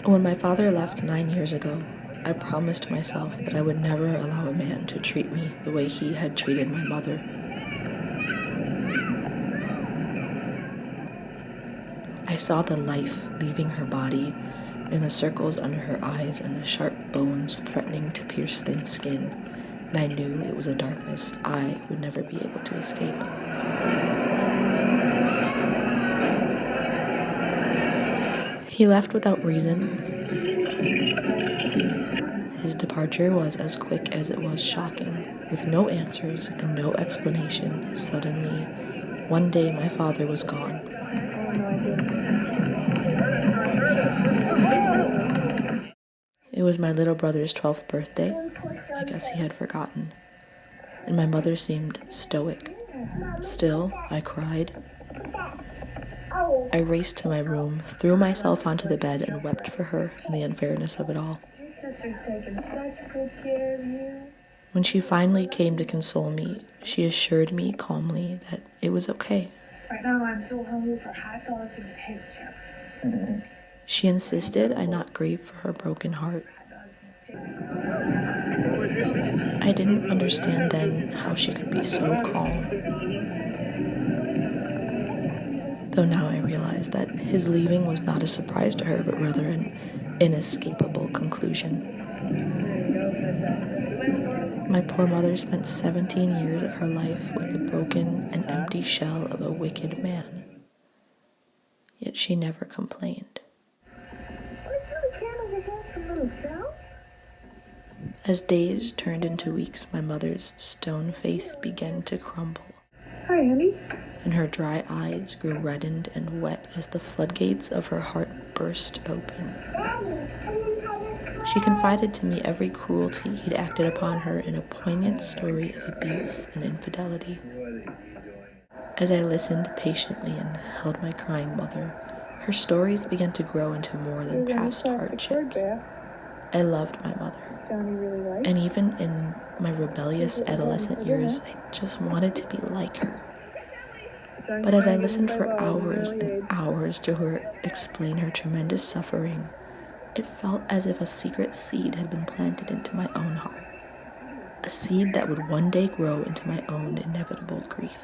When my father left 9 years ago, I promised myself that I would never allow a man to treat me the way he had treated my mother. I saw the life leaving her body in the circles under her eyes and the sharp bones threatening to pierce thin skin, and I knew it was a darkness I would never be able to escape. He left without reason. His departure was as quick as it was shocking. With no answers and no explanation, suddenly, one day my father was gone. It was my little brother's 12th birthday. I guess he had forgotten. And my mother seemed stoic. Still, I cried. I raced to my room, threw myself onto the bed, and wept for her and the unfairness of it all. When she finally came to console me, she assured me calmly that it was okay. Right now I'm so hungry for hot dogs and potato chips. She insisted I not grieve for her broken heart. I didn't understand then how she could be so calm. Though now I realize that his leaving was not a surprise to her, but rather an inescapable conclusion. My poor mother spent 17 years of her life with the broken and empty shell of a wicked man. Yet she never complained. As days turned into weeks, my mother's stone face began to crumble. Hi, Andy. And her dry eyes grew reddened and wet as the floodgates of her heart burst open. She confided to me every cruelty he'd acted upon her in a poignant story of abuse and infidelity. As I listened patiently and held my crying mother, her stories began to grow into more than past hardships. I loved my mother, and even in my rebellious adolescent years, I just wanted to be like her. But as I listened for hours and hours to her explain her tremendous suffering, it felt as if a secret seed had been planted into my own heart, a seed that would one day grow into my own inevitable grief.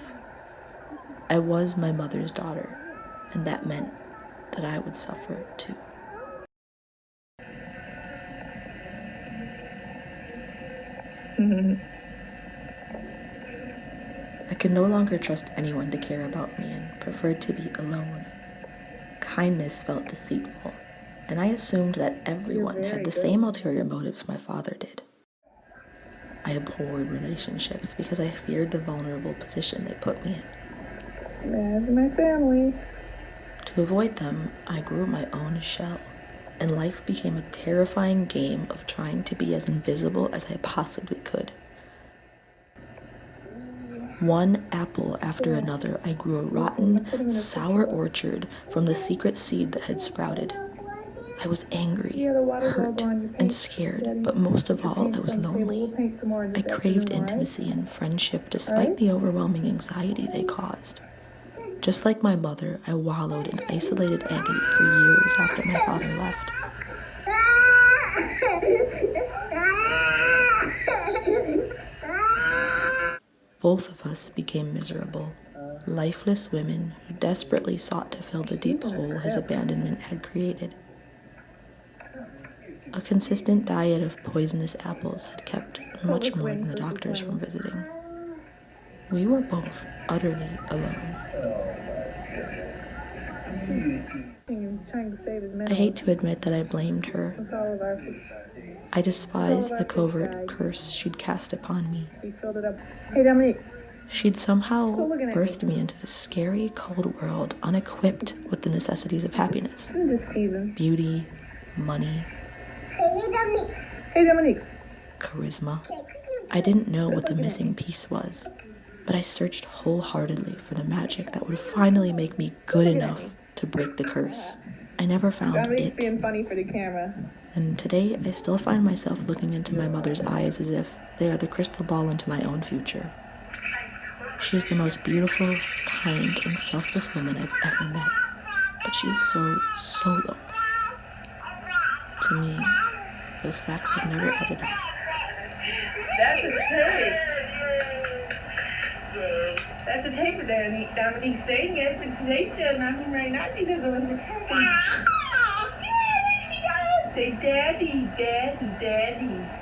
I was my mother's daughter, and that meant that I would suffer too. I could no longer trust anyone to care about me and preferred to be alone. Kindness felt deceitful, and I assumed that everyone had the same ulterior motives my father did. I abhorred relationships because I feared the vulnerable position they put me in. That's my family. To avoid them, I grew my own shell, and life became a terrifying game of trying to be as invisible as I possibly could. One apple after another, I grew a rotten, sour orchard from the secret seed that had sprouted. I was angry, hurt, and scared, but most of all, I was lonely. I craved intimacy and friendship despite the overwhelming anxiety they caused. Just like my mother, I wallowed in isolated agony for years after my father left. Both of us became miserable, lifeless women who desperately sought to fill the deep hole his abandonment had created. A consistent diet of poisonous apples had kept much more than the doctors from visiting. We were both utterly alone. I hate to admit that I blamed her. I despised the covert curse she'd cast upon me. Hey, Dominique. She'd somehow birthed me into this scary, cold world, unequipped with the necessities of happiness. Beauty, money, Hey, Dominique. charisma. I didn't know what the missing piece was, but I searched wholeheartedly for the magic that would finally make me good enough to break the curse. I never found Dominique's it. being funny for the camera. And today, I still find myself looking into my mother's eyes as if they are the crystal ball into my own future. She is the most beautiful, kind, and selfless woman I've ever met, but she is so lonely. To me, those facts have never added up. That's a tape. That's a tape there. Dominique's saying it. It's a tape there. Mommy right now, she doesn't want to say, Daddy, Daddy, Daddy.